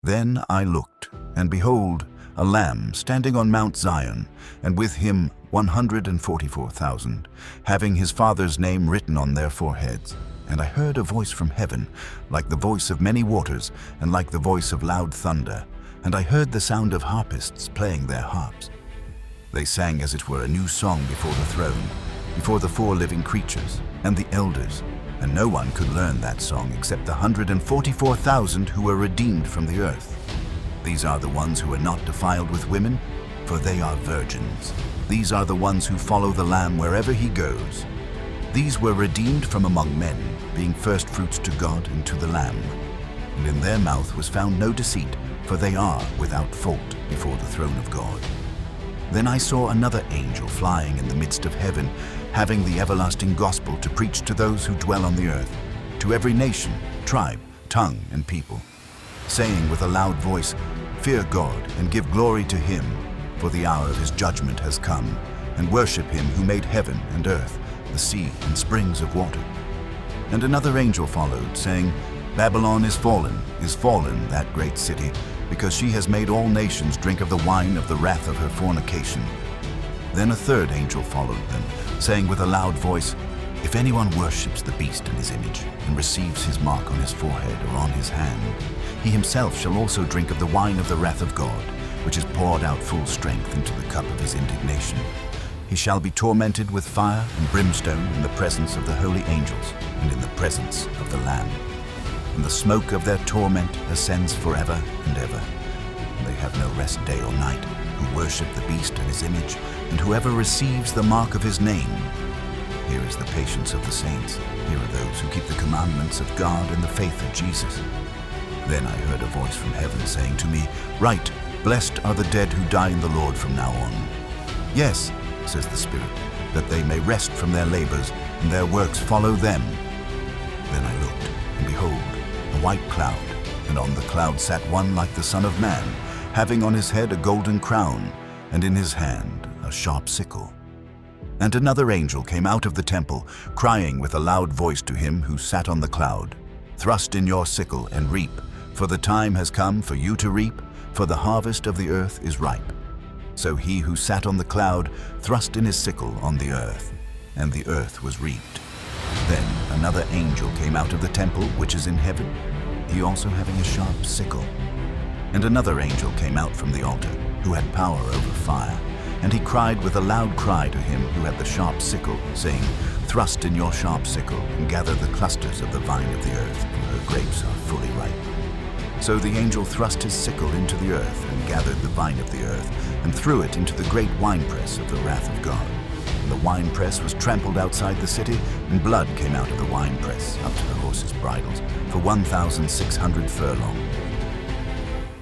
Then I looked, and behold, a Lamb standing on Mount Zion, and with him 144,000, having his Father's name written on their foreheads. And I heard a voice from heaven, like the voice of many waters, and like the voice of loud thunder. And I heard the sound of harpists playing their harps. They sang as it were a new song before the throne, before the four living creatures and the elders. And no one could learn that song except the 144,000 who were redeemed from the earth. These are the ones who are not defiled with women, for they are virgins. These are the ones who follow the Lamb wherever he goes. These were redeemed from among men, being firstfruits to God and to the Lamb. And in their mouth was found no deceit, for they are without fault before the throne of God. Then I saw another angel flying in the midst of heaven, having the everlasting gospel to preach to those who dwell on the earth, to every nation, tribe, tongue, and people, saying with a loud voice, "Fear God and give glory to him, for the hour of his judgment has come, and worship him who made heaven and earth, the sea and springs of water." And another angel followed, saying, "Babylon is fallen, that great city, because she has made all nations drink of the wine of the wrath of her fornication." Then a third angel followed them, saying with a loud voice, "If anyone worships the beast and his image, and receives his mark on his forehead or on his hand, he himself shall also drink of the wine of the wrath of God, which is poured out full strength into the cup of his indignation. He shall be tormented with fire and brimstone in the presence of the holy angels and in the presence of the Lamb. And the smoke of their torment ascends forever and ever. And they have no rest day or night, who worship the beast and his image, and whoever receives the mark of his name. Here is the patience of the saints. Here are those who keep the commandments of God and the faith of Jesus." Then I heard a voice from heaven saying to me, "Write, blessed are the dead who die in the Lord from now on." "Yes," says the Spirit, "that they may rest from their labors, and their works follow them." Then I looked, and behold, a white cloud, and on the cloud sat one like the Son of Man, having on his head a golden crown, and in his hand a sharp sickle. And another angel came out of the temple, crying with a loud voice to him who sat on the cloud, "Thrust in your sickle and reap, for the time has come for you to reap, for the harvest of the earth is ripe." So he who sat on the cloud thrust in his sickle on the earth, and the earth was reaped. Then another angel came out of the temple which is in heaven, he also having a sharp sickle. And another angel came out from the altar, who had power over fire, and he cried with a loud cry to him who had the sharp sickle, saying, "Thrust in your sharp sickle, and gather the clusters of the vine of the earth, for her grapes are fully ripe." So the angel thrust his sickle into the earth, and gathered the vine of the earth, and threw it into the great winepress of the wrath of God. And the winepress was trampled outside the city, and blood came out of the winepress up to the horses' bridles, for 1,600 furlongs.